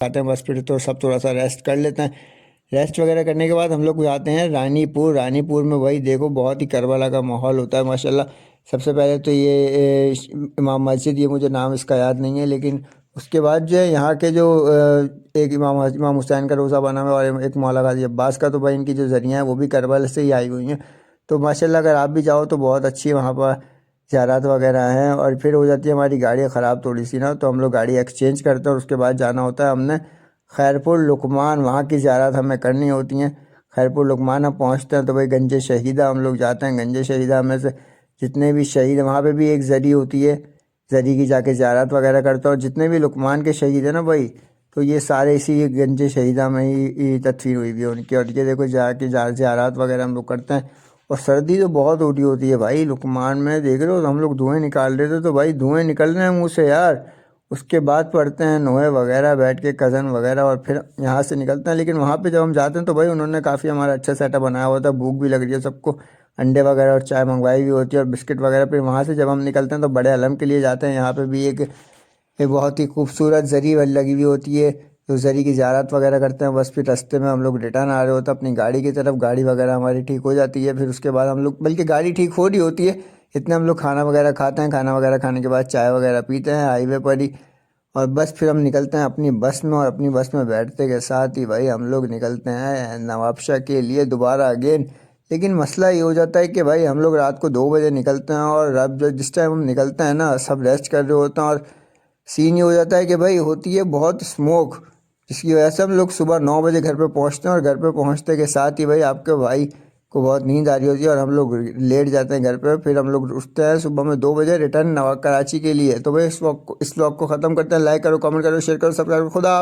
آتے ہیں بس پھر تو سب تھوڑا سا ریسٹ کر لیتے ہیں۔ ریسٹ وغیرہ کرنے کے بعد ہم لوگ جاتے ہیں رانی پور۔ رانی پور میں وہی دیکھو بہت ہی کربلا کا ماحول ہوتا ہے ماشاءاللہ۔ سب سے پہلے تو یہ امام مسجد، یہ مجھے نام اس کا یاد نہیں ہے، لیکن اس کے بعد جو ہے یہاں کے جو ایک امام حسین کا روزہ بنا ہوا ہے اور ایک مولا غازی عباس کا، تو بھائی ان کی جو ذریعہ ہیں وہ بھی کربلا سے ہی آئی ہوئی ہیں۔ تو ماشاءاللہ اگر آپ بھی جاؤ تو بہت اچھی وہاں پر زیارات وغیرہ ہیں۔ اور پھر ہو جاتی ہے ہماری گاڑی خراب تھوڑی سی نا، تو ہم لوگ گاڑی ایکسچینج کرتے ہیں اور اس کے بعد جانا ہوتا ہے ہم نے خیرپور لقمان، وہاں کی زیارات ہمیں کرنی ہوتی ہیں۔ خیرپور لقمان ہم پہنچتے ہیں تو بھائی گنج شہیدہ ہم لوگ جاتے ہیں۔ گنج شہیدہ میں سے جتنے بھی شہید ہیں وہاں پہ بھی ایک زری ہوتی ہے، زری کی جا کے زیارت وغیرہ کرتا ہوں۔ اور جتنے بھی لقمان کے شہید ہیں نا بھائی، تو یہ سارے اسی گنج شہیدہ میں ہی تدفین ہوئی ہوئی ہے ان کی۔ اور یہ دیکھو جا کے زیارات وغیرہ ہم لوگ کرتے ہیں۔ اور سردی تو بہت ہوتی ہوتی ہے بھائی لقمان میں، دیکھ رہے ہو ہم لوگ دھوئیں نکال رہے تھے تو بھائی دھوئیں نکل رہے ہیں منہ سے یار۔ اس کے بعد پڑھتے ہیں نوحے وغیرہ بیٹھ کے کزن وغیرہ، اور پھر یہاں سے نکلتے ہیں۔ لیکن وہاں پہ جب ہم جاتے ہیں تو بھائی انہوں نے کافی ہمارا اچھا سیٹ اپ بنایا ہوا تھا، بھوک بھی لگ رہی ہے سب کو، انڈے وغیرہ اور چائے منگوائی بھی ہوتی ہے اور بسکٹ وغیرہ۔ پھر وہاں سے جب ہم نکلتے ہیں تو بڑے علم کے لیے جاتے ہیں، یہاں پہ بھی ایک بہت ہی خوبصورت زری لگی ہوئی ہوتی ہے، تو زری کی زیارت وغیرہ کرتے ہیں۔ بس پھر راستے میں ہم لوگ ریٹرن آ رہے ہوتے ہیں اپنی گاڑی کی طرف، گاڑی وغیرہ ہماری ٹھیک ہو جاتی ہے۔ پھر اس کے بعد ہم لوگ، بلکہ گاڑی ٹھیک ہو رہی ہوتی ہے اتنے ہم لوگ کھانا وغیرہ کھاتے ہیں، کھانا وغیرہ کھانے کے بعد چائے وغیرہ پیتے ہیں ہائی وے پر ہی، اور بس پھر ہم نکلتے ہیں اپنی بس میں۔ اور اپنی بس میں بیٹھتے کے ساتھ ہی بھائی ہم لوگ نکلتے ہیں نوابشاہ کے لیے دوبارہ اگین۔ لیکن مسئلہ یہ ہو جاتا ہے کہ بھائی ہم لوگ رات کو 2 بجے نکلتے ہیں، اور اب جس ٹائم ہم نکلتے ہیں نا سب ریسٹ کر رہے ہوتے ہیں، اور سین یہ ہو جاتا ہے کہ بھائی ہوتی ہے بہت اسموک، جس کی وجہ سے ہم لوگ صبح 9 بجے گھر پہ پہنچتے ہیں، اور گھر پہ پہنچتے کے ساتھ ہی بھائی آپ کے بھائی کو بہت نیند آ رہی ہوتی ہے اور ہم لوگ لیٹ جاتے ہیں گھر پہ۔ پھر ہم لوگ اٹھتے ہیں صبح میں 2 بجے ریٹرن کراچی کے لیے۔ تو بھائی اس وقت اس وقت کو ختم کرتے ہیں۔ لائک کرو، کمنٹ کرو، شیئر کرو، سبسکرائب کرو۔ خدا